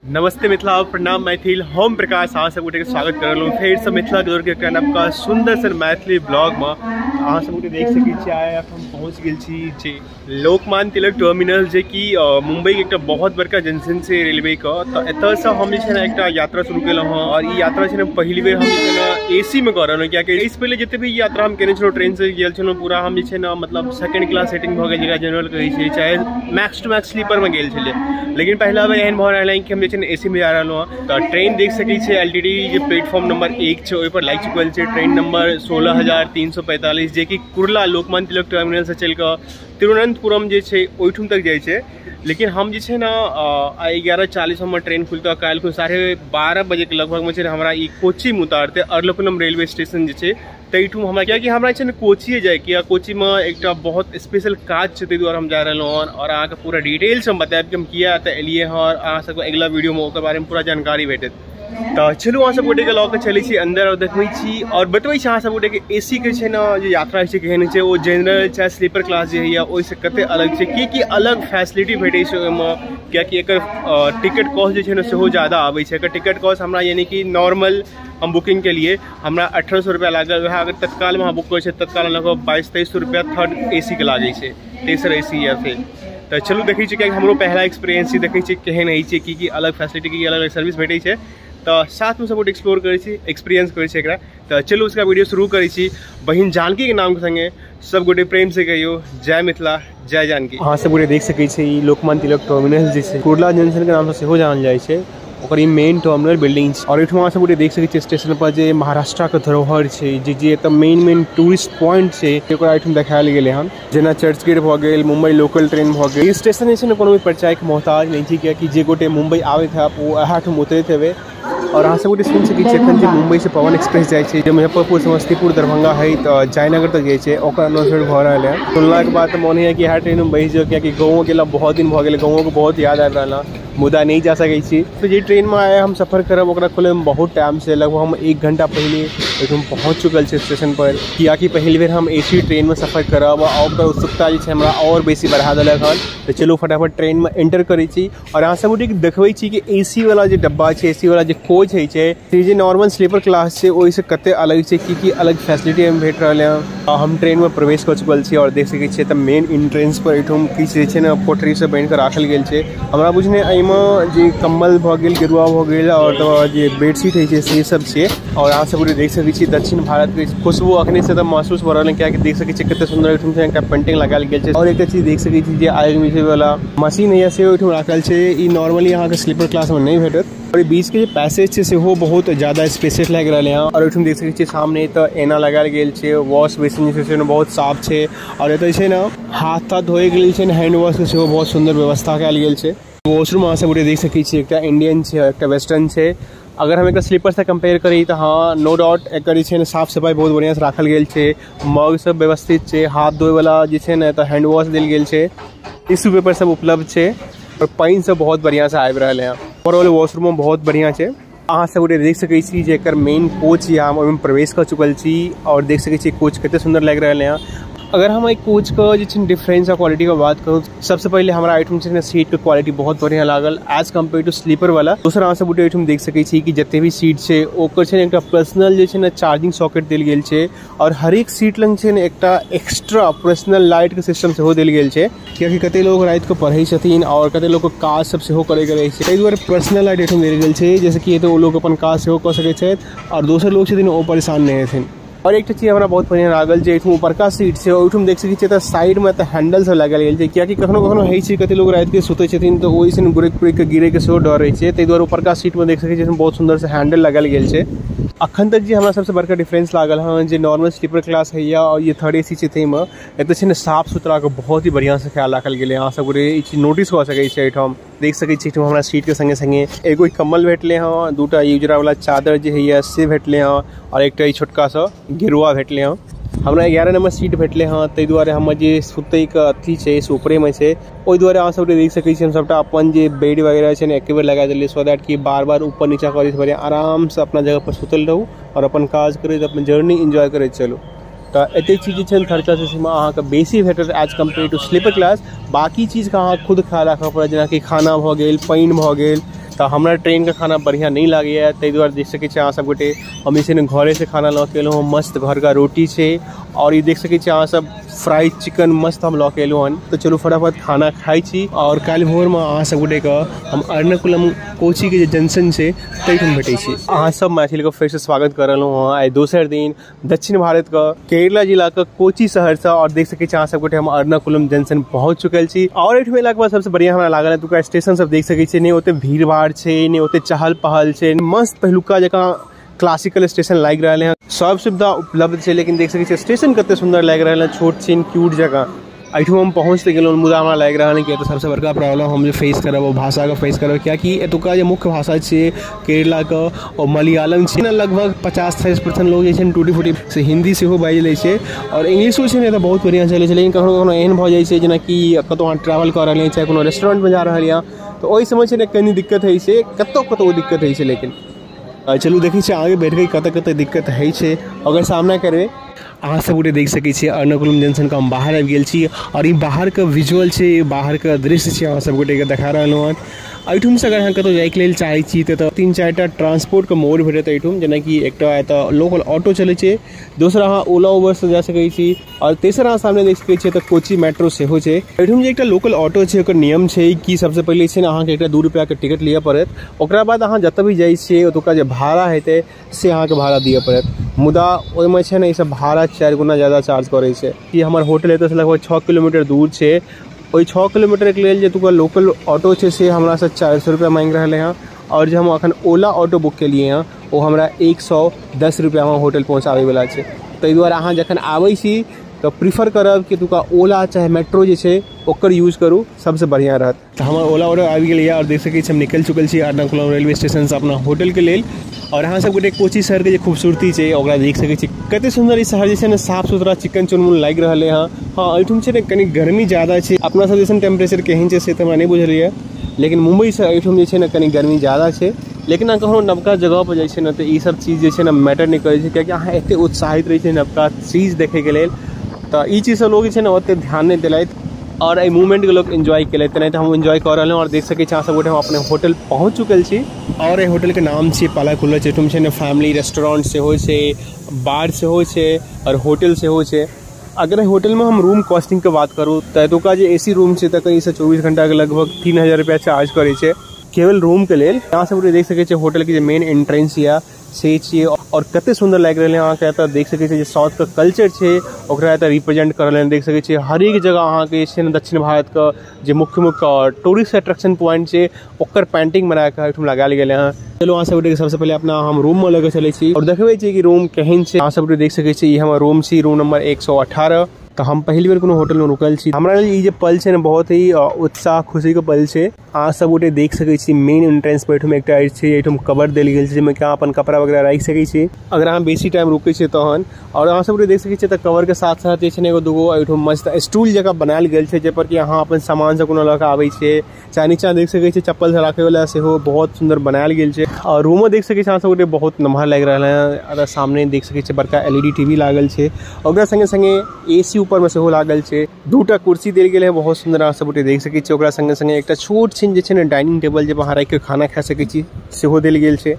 नमस्ते मिथिला प्रणाम मैथिल हम प्रकाश अहाँ सब गोटे के स्वागत कर रहा हूँ फिर से मिथिला के दौर के एकटा नवका सुंदर सन मैथिली ब्लॉग में अहाँ सब गोटे देख सकै छी। आइ हम पहुँच गेल छी लोकमान्य तिलक टर्मिनल जे कि मुंबई के एकटा बहुत बड़का जंक्शन से रेलवे का। तो एतसँ हम जे छै ने एकटा यात्रा शुरू केलहुँ हँ और ई यात्रा छै ने पहिल बेर हम जे छै ने एसी में कर रहल हूँ, कियाकि इससे पहले जते भी यात्रा हम केने छलहुँ ट्रेन से गेल छलहुँ पूरा हम जे छै ने मतलब सेकंड क्लास सेटिंग भऽ गेल जेकरा जनरल कहै छै, चाहे मैक्स टू मैक्स स्लीपर में गेल छलियै। लेकिन पहला बेर एहन भऽ रहल है कि हम जे छै ने एसी में जा रहल हँ। तो ट्रेन देख सकै छी एलटीडी जे प्लेटफॉर्म नंबर 1 छै ओहि पर लागि चुकल छै ट्रेन नंबर 16,345 जे कि कुर्ला लोकमान्य तिलक टर्मिनल से चल के तिरुवनंतपुरम जे छै ओहिठुम तक जाइ छै। लेकिन हम जे छै ने 11:40 में ट्रेन खुलता काल्हि को 12:30 बजे के लगभग में छै हमरा ई कोची में उतारते अर्लपुरम रेलवे स्टेशन जे छै तैठुम हमरा, कियाकि हमरा छै ने कोचिए जाए कि कोची में एकटा बहुत स्पेशल काज छै ताहि दुआरे हम जा रहलहुँ हँ और अहाँके पूरा डिटेल्स हम बतायब कि हम किया एतऽ एलिए हँ और अहाँ सबके अगिला वीडियो में ओकर बारे में पूरा जानकारी भेटत। तो चलू अहाँ सब गोटे के लऽ के चलै छी अंदर और देखबै छी और बतबै छी अहाँ सब गोटे के एसी के छै ने जे यात्रा छै केहन छै, ओ जनरल चाहे स्लीपर क्लास जे होइए ओहिसँ कते अलग छै, की अलग फैसिलिटी भेटै छै ओहिमे, कियाकि एकर टिकट कॉस्ट जे छै ने सेहो ज़्यादा आबै छै। एकर टिकट कॉस्ट हमरा यानी कि नॉर्मल हम बुकिंग के लिए हमरा 1800 रुपया लागल, वएह अगर तत्काल में हम बुक करै छै तत्काल लगभग 2200-2300 रुपया थर्ड एसी के लागै छै, तेसर एसी या फिर। तो चलू देखै छी कि हमरो पहला एक्सपीरियंस छी, देखै छी केहन होइ छै, की अलग फैसिलिटी की अलग अलग सर्विस भेटै छै। तो साथ में सपोर्ट एक्सप्लोर करै छी, एक्सपीरियंस करै छी एकरा। तो चलू उसका वीडियो शुरू करै छी। बहिन जानकी के नाम के संगे सब गोटे प्रेम से कहियो जय मिथिला जय जानकी। अहाँ सब गोटे देख सकै छी ई लोकमान्य तिलक टर्मिनल जे छै कुर्ला जंक्शन के नाम से सेहो जानल जाइ छै, ओकर ई मेन टर्मिनल बिल्डिंग छै। और एठमा अहाँ सब गोटे देख सकै छी स्टेशन पर जे महाराष्ट्र के धरोहर छै जे एतऽ मेन टूरिस्ट पॉइंट छै ओकरा एठम देखायल गेलै हन, जेना चर्च गेट भऽ गेल, मुंबई लोकल ट्रेन भऽ गेल। ई स्टेशन जे छै ने कोनो भी परिचय के मोहताज नहीं छै, कियाकि जे गोटे मुंबई आबैत है ओ एहा ठम उतरैत हेबै। और अहाँ सब गोटे सुनि सकै छी एखन जे मुंबई से पवन एक्सप्रेस जाइ छै जे मुजफ्फरपुर समस्तीपुर दरभंगा है तो जयनगर तक जाइ छै, ओकर अनाउंसमेंट भऽ रहल है। सुनला के बाद मन है कि इएह ट्रेन में बैस जाओ, कियाकि गाँव गेला बहुत दिन भऽ गेलै, गाँव के बहुत याद आबि रहल है, मुदा नहीं जा सकै छी। तो जे ट्रेन में आए हम सफर करब ओकरा खुले में बहुत टाइम से, लगभग हम 1 घंटा पहले एकदम पहुँच चुकल छै स्टेशन पर, कियाकि पहली बेर हम एसी ट्रेन में सफर करब और ओकर उत्सुकता जे छै हमरा और बेसी बढ़ा देलक हन। तो चलो फटाफट ट्रेन में एंटर करै छी और अहाँ सब गोटे देखबै छी कि एसी वाला जे डब्बा छै, एसी वाला जे कोच है छै, जे नॉर्मल स्लीपर क्लास छै ओहिसँ कते अलग छै, की अलग फैसिलिटी हम भेट रहल है। हम ट्रेन में प्रवेश कर चुकल छी और देख सकै छियै तऽ मेन एंट्रेंस पर एठुम किछु जे छै ने कोठरी से बनि कऽ राखल गेल छै। हमरा बुझने एहिमे जे कम्बल भऽ गेल, गेरुआ भऽ गेल और जे बेडशीट होइ छै से सब छै। और अहाँ सब देख सकै छी दक्षिण भारत के खुशबू अखने से तऽ महसूस भऽ रहल है, कियाकि देख सकै छियै कते सुंदर एठुम से एकटा पेंटिंग लगायल गेल छै। और एकटा चीज देख सकै छी जे आगि मिझे वाला मशीन है से ओहिठुम राखल छै, ई नॉर्मली अहाँ के स्लीपर क्लास में नहीं भेटत। और बीच के जे पैसेज छै सेहो बहुत ज्यादा स्पेशियस लागि रहल है। और एठुम देख सकै छियै सामने तऽ एना लगायल गेल छै, वॉश बेसिन जे छै बहुत साफ छै और एतऽ छै ने हाथ ताथ धोए के लेल छै हैंड वॉश के सेहो बहुत सुंदर व्यवस्था कयल गेल छै। वॉशरूम अहाँ सब गोटे देख सकै छी एकटा इंडियन छै एकटा वेस्टर्न छै। अगर हम एक स्लीपर से कंपेयर करी तो हाँ नो डाउट एकर जे साफ सफाई बहुत बढ़िया से राखल गेल छै, मग सब व्यवस्थित छै, हाथ धोए वाला जे छै ने तऽ हैंड वॉश देल गेल छै, टिश्यू पेपर सब उपलब्ध छै और पानि सब बहुत बढ़िया से आबि रहल है। ओवरऑल वॉशरूम बहुत बढ़िया छै। अहाँ सब गोटे देख सकै छी जे एकर मेन कोच या हम ओहिमे प्रवेश कर चुकल छी और देख सकै छी कोच कते सुंदर लागि रहल है। अगर हम एक कोच का जो डिफरेंस और क्वालिटी का बात करूँ, सबसे पहले हमारा आइटम से सीट की क्वालिटी बहुत बढ़िया लागल एज कम्पेयर टू स्लीपर वाला। दूसरा अहाँ सब गोटे आइटम देख सकै छी कि जते भी सीट छै ओकर छै एकटा पर्सनल जे छै ने चार्जिंग सॉकेट देल गेल छै और हर एक सीट लंग छै ने एकटा एक्स्ट्रा पर्सनल लाइट के सिस्टम सेहो देल गेल छै, कियाकि कते लोग रात को पढ़ै छथिन और कते लोग को काज सब सेहो करे के रहै छै, ताहि दुआरे पर्सनल लाइट आइटम देल गेल छै, जैसे कि ओ लोग अपन काज सेहो कऽ सकै छथि और दोसर लोग छथिन ओ परेशान नहीं हेथिन। और एक चीज हमरा बहुत बढ़िया लागल जे ऊपरका सीट छै ओहिठुम देख सकै छियै तऽ साइड में तऽ हैंडल सब लागल गेल छै, कियाकि कखनो कखनो होइ छै कते लोग रात के सुतै छथिन तऽ ओहि से गुरक पुरक के गिरे के सेहो डर रहै छै, ताहि दुआरे ऊपरका सीट में देख सकै छियै बहुत सुंदर से हैंडल लागल गेल छै। अखन तक जे हमरा सबसे बड़का डिफरेंस लागल है जे नॉर्मल स्लीपर क्लास है या और ये थर्ड एसी छै ताहिमे एतऽ छै ने साफ सुथरा के बहुत ही बढ़िया से ख्याल राखल गेलै। अहाँ सब गोटे ई चीज नोटिस कऽ सकै छी, एहिठाम देख सकै छी हमरा सीट के संगे संगे एगो कम्बल भेटले हँ, दूटा यूजरा वाला चादर जे है से भेटले हँ और एकटा छोटका सा गेरुआ भेटले हँ। हमरा 11 नंबर सीट भेटले हाँ, ताहि दुआरे हमर जे सुतै के अथी छै से ऊपरे में छै, ओहि दुआरे अहाँ सब देख सकै छी हम सबटा अपन जे बेड वगैरह छै ने एके बेर लगा देलियै, सो दैट कि बार बार ऊपर नीचा करैत बढ़िया आराम से अपना जगह पर सुतल रहू और अपन काज करैत अपन जर्नी एंजॉय करैत चलू। तो एते चीज छै थर्ड क्लास एसी में अहाँ के बेसी भेटत as compare to sleeper class. बाकी चीज का अहाँ खुद ख्याल राखऽ पड़त, जेना कि खाना भऽ गेल, पानि भऽ गेल, तो हमरा ट्रेन का खाना बढ़िया नहीं लगे, ताहि दुआरे देख सकै छी अहाँ सब गोटे हम इसे घरे से खाना लऽ के एलहुँ। मस्त घर का रोटी है और ये देख सकै छी अहाँ सब फ्राइड चिकन मस्त हम लऽ के एलहुँ हन। तो चलू फटाफट खाना खाइ छी और काल्हि भोर में अहाँ सब गोटे के हम एर्नाकुलम कोची के जंक्शन से तैठुम भेटै छी। अहाँ सब मैथिल को फिर से स्वागत कर रहलहुँ हँ आइ दोसर दिन दक्षिण भारत का केरला जिला का कोची शहर से। और देख सकै छी अहाँ सब गोटे हम एर्नाकुलम जंक्शन पहुँच चुकल छी। और एठमे एलाके बाद सबसे बढ़िया हमरा लागल है स्टेशन सब देख सकै छी, नहीं ओते भीड़ भाड़ है, नहीं ओते चहल पहल है, मस्त पहिलुका जकाँ क्लासिकल स्टेशन लाग रहा है। सब सुविधा उपलब्ध है, लेकिन देख सकै सुंदर कते सुंदर लग रहा है, छोट छीन क्यूट जगह। एठू हम पहुँचते गेलहुँ मुदा हमरा लग रहा है कि तो सबसे बड़का प्रॉब्लम हम जो फेस करब वो भाषा का फेस करब, क्या कि एतुका जो मुख्य भाषा है केरला का और मलयालम है ना, लगभग 50-60% लोग जो टूटी फूटी से हिंदी से बाजि लै छै और इंग्लिशो है तो बहुत बढ़िया चले, लेकिन कखनो कखनो एहन भऽ जाइ छै जेना कि कतौ अहाँ ट्रैवल कर रहे हैं चाहे कोनो रेस्टोरेंट में जा रहे हैं तो ओहि समय से कनी दिक्कत है से कतौ दिक्कत है, लेकिन चलू देखै छी आगे बैठ गई कतऽ दिक्कत है से। अगर सामना करबे अहाँ सब गोटे देख सकै छी एर्नाकुलम जंक्शन का हम बाहर आबि गेल छी और ये बाहर का विजुअल है, बाहर का दृश्य है अहाँ सब गोटे के देखा रहलहुँ हन। एठुम से अगर अहाँ कतौ जाइके लेल चाहै छी तो 3-4टा ट्रांसपोर्ट का मोड भेटत एठुम, जेना कि एकटा एतऽ लोकल ऑटो चलै छै, दोसरा अहाँ ओला उबर से जा सकै छी और तेसर अहाँ सामने देख सकै छी तऽ कोची मेट्रो सेहो छै। एठुम जे एकटा लोकल ऑटो छै ओकर नियम छै कि सबसे पहले छै ने अहाँके एकटा 2 रुपया के टिकट लिअ पड़त, ओकरा बाद अहाँ जतऽ भी जाइ छियै ओतुका जे भाड़ा हेतै से अहाँके भाड़ा दिअ पड़त। मुदा ओहिमे छै ने ई सब भाड़ा 4 गुना ज़्यादा चार्ज करै छै। कि हमर होटल एतऽ से लगभग 6 किलोमीटर दूर छै, ओहि 6 किलोमीटर के लेल जे तुका लोकल ऑटो है से हमरा से 400 रुपया मांग रहे हैं और जो हम अखन ओला ऑटो बुक के लिए हैं वो हमरा 110 रुपया में होटल पहुँचावे वाला है। ताहि दुआरे अहाँ जखन आबै छी तो प्रीफर करब कि तुका ओला चाहे मेट्रो जे छै ओकर यूज करू, सबसे बढ़िया रहत। तो हमार ओला ऑटो आबि गेल और देख सकै छी हम निकल चुकल छी एर्नाकुलम रेलवे स्टेशन से अपना होटल के लेल। और अहाँ सब गोटे कोची शहर के खूबसूरती है ओकरा देख सकै छी, कते सुंदर ई शहर जे छै ने साफ सुथरा चिकन चुनमुन लागि रहल है। हाँ एठुम छै ने कनी गर्मी ज़्यादा है, अपना सब जैसन टेम्परेचर केहन छै से तो हमरा नहीं बुझलिए, लेकिन मुंबई से एठुम जे छै ने कनी गर्मी ज़्यादा है। लेकिन अहाँ कखनो नवका जगह पर जाइ छै ने तो ई सब चीज जे छै ने मैटर नहीं करै छै, कियाकि अहाँ एते उत्साहित रहै छै नवका चीज देखे के लेल, तो ई चीज सब लोग ने ओते ध्यान नहीं दिलैत और एहि मूवमेंट के लोग एंजॉय केलैत, तेनाहिते तो हम एंजॉय कर रहे हैं। और देख सकै छी अहाँ सब गोटे हम अपने होटल पहुँच चुकल छी और ये होटल के नाम छै पालाकुला। एठुम छै ने फैमिली रेस्टोरेंट सेहो छै, बार सेहो छै और होटल सेहो छै। अगर होटल में हम रूम कॉस्टिंग के बात करूँ तो एतुका जो AC रूम है तो कहीं से 24 घंटा के लगभग 3000 रुपया चार्ज करे छै केवल रूम के लेल। यहाँ सब देख सकै छी होटल के मेन एंट्रेंस या से छिए और कते सुंदर लग रहे हैं। अहाँ के एतऽ देख सकै छी साउथ का कल्चर है ओकरा एतऽ रिप्रेजेंट कर रहे हैं। देख सकै छी हर एक जगह अहाँ के छै दक्षिण भारत का जो मुख्य टूरिस्ट अट्रैक्शन पॉइंट है ओकर पेंटिंग बना के एठुम लगायल गेल है। चलो अहाँ सब सबसे पहले अपना हम रूम में लेके चले छी और देखबे छी कि रूम केहन छै। अहाँ सब देख सकै छी हमर रूम छी रूम नंबर 118। तो हम पहली बार कोनो होटल में रुकल छी, हमरा लेल ई जे पल छै ने बहुत ही उत्साह खुशी के पल छै। अहाँ सब गोटे देख सकै छी मेन एंट्रेंस पर एठुम एकटा छै, एठुम कवर देल गेल छै जेमे कि अहाँ अपन कपड़ा वगैरह राखि सकै छी अगर अहाँ बेसी टाइम रुकै छी तहन। और अहाँ सब गोटे देख सकै छी तऽ कवर के साथ साथ जे छै ने एगो दूगो एठुम मस्त स्टूल जगह बनायल गेल छै, जे पर कि अहाँ अपन सामान सब कोनो लऽ के आबै छियै, चाहे नीचा देख सकै छी चप्पल सब राखे वाला सेहो बहुत सुंदर बनायल गेल छै। और रूमो देख सकै छी अहाँ सब गोटे बहुत नमहर लागि रहल है। अगर सामने देख सकै छी बड़का LED TV लागल छै, ओकरा संगे संगे AC ऊपर में सेहो लागल छै, 2टा कुर्सी देल गेल है बहुत सुंदर। अहाँ सब गोटे देख सकै छी ओकरा संगे संगे एकटा छोट छिन जे छै ने डाइनिंग टेबल जे अहाँ राखि के खाना खा सकै छी सेहो देल गेल छै।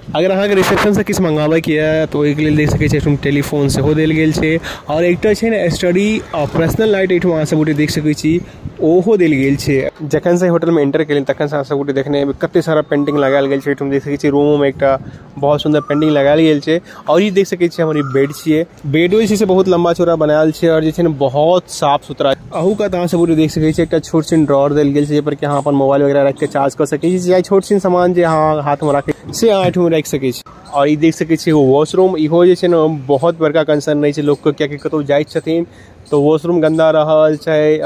अगर अहाँ के रिसेप्शन से किछु मंगाबे के है तो ओहि के लेल देख सकै छी एठुम टेलीफोन सेहो देल गेल छै और एकटा छै ने स्टडी पर्सनल लाइट एठुम अहाँ सब गोटे देख सकै छी ओहो देल गेल छै। जखन से होटल में एंटर केलिन तखन से अहाँ सब गोटे देखने कते सारा पेंटिंग लगायल गेल छै। एठुम देख सकै छी रूमो में एकटा बहुत सुंदर पेंटिंग लगायल गेल छै और ई देख सकै छी हमर बेड छियै, बेडो जे छै से बहुत लंबा चौड़ा बनायल छै और जे छै ने बहुत साफ सुथरा। अहू का अहाँ सब गोटे देख सकै छी एकटा छोट छिन ड्रॉर देल गेल छै जे पर कि अहाँ अपन मोबाइल वगैरह रख के चार्ज कर सकै छी, चाहे छोट छिन सामान जे अहाँ हाथ में राखे से अहाँ एठुम रख सकै छी। और ये देख सकै छी वॉशरूम इहो जे छै ने बहुत बड़का कंसर्न रहै छै लोग के, कियाकि कतौ जाइत छथिन तो वॉशरूम गंदा रहल चाहे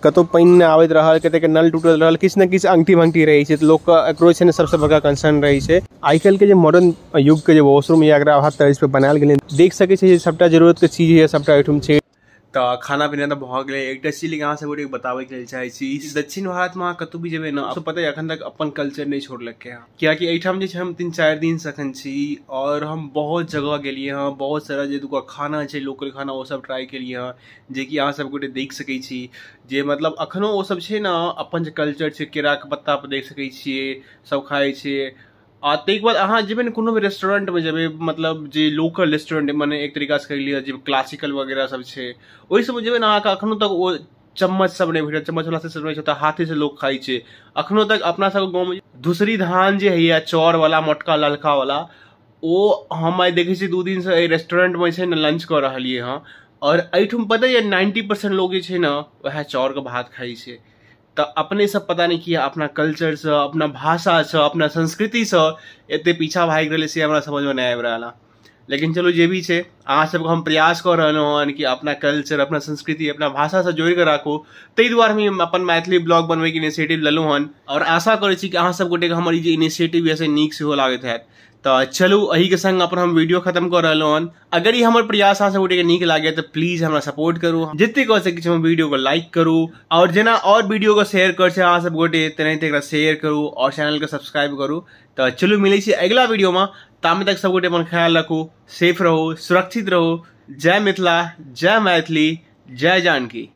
कतौ पानि नहि आबैत रहल, कते के नल टूटल रहल, किछु ने किछु अंगठी भंगठी रहै छै, तो लोग का एकरो छै ने सबसे बड़का कंसर्न रहै छै। आइ काल्हि के जे मॉडर्न युग के जे वॉशरूम या एकरा हर तर्ज पे बनायल गेलै देख सकै छी सबटा जरूरत के चीज है सबटा एठुम छै। तो खाना पीना तो भऽ गेलै। एकटा चीज अहाँ सबके बताबै के लेल चाहै छी, दक्षिण भारत में कतौ भी जेबै ना तो पता है अखन तक अपन कल्चर नहीं छोड़लकै हँ, कियाकि एहिठाम जे छै हम 3-4 दिन से अखन छी और हम बहुत जगह गेलियै हँ, बहुत सारा जे दुका खाना छै लोकल खाना वो सब ट्राई केलियै हँ, जे कि अहाँ सबके देख सकै छी जे मतलब अखनो वो सब छै ना अपन जे कल्चर छै, केरा के पत्ता पर देख सकै छियै सब खाइ छै। आ ताहिके बाद अहाँ जेबै ने कोनो भी रेस्टोरेंट में जेबै, मतलब जे लोकल रेस्टोरेंट मने एक तरीका से कहि लिअ जे क्लासिकल वगैरह सब छै, ओहि सब में जेबै ने अहाँके अखनो तक वो चम्मच सब नहीं भेटत, चम्मच वाला सिस्टम नहीं छै, हाथे से लोग खाइ छै अखनो तक। अपना सबके गाँव में धूसरी धान जे है चौर वाला मोटका ललका वाला, वो हम आइ देखै छी 2 दिन से रेस्टोरेंट में छै ने लंच कर रहलियै हँ, और एहिठुम पता है 90% लोग जे छै ना वह चौर के भात खाइ छै। तो अपने सब पता नहीं किया अपना कल्चर से, अपना भाषा से, अपना संस्कृति से एते पीछा भाग रहे से हमरा समझ में नहीं आबि रहा। लेकिन चलो जे भी है अहाँ सबके हम प्रयास कर रहे हैं कि अपना कल्चर, अपना संस्कृति, अपना भाषा से जोड़ के राखू। ताहि दुआरे हम अपन मैथिली ब्लॉग बनबे के इनिशिएटिव लेलहुँ हन, और आशा करे छी कि अहाँ सब गोटे हमर ई इनिशिएटिव ऐसे नीक सेहो लागत है। तो चलू अही के संग अपन हम वीडियो खत्म कर रहे हन। अगर ये हमर प्रयास अहाँ सब गोटे नीक लागे तो प्लीज हमरा सपोर्ट करू, जितने कह सकै छी हम वीडियो को लाइक करू, और जेना और वीडियो को शेयर कर छै अहाँ सब गोटे तेनाहिते एकरा शेयर करू और चैनल के सब्सक्राइब करू। तो चलू मिलै छी अगला वीडियो में, तामे तक सब गोटे अपन ख्याल रखू, सेफ रहो, सुरक्षित रहो। जय मिथिला, जय मैथिली, जय जानकी।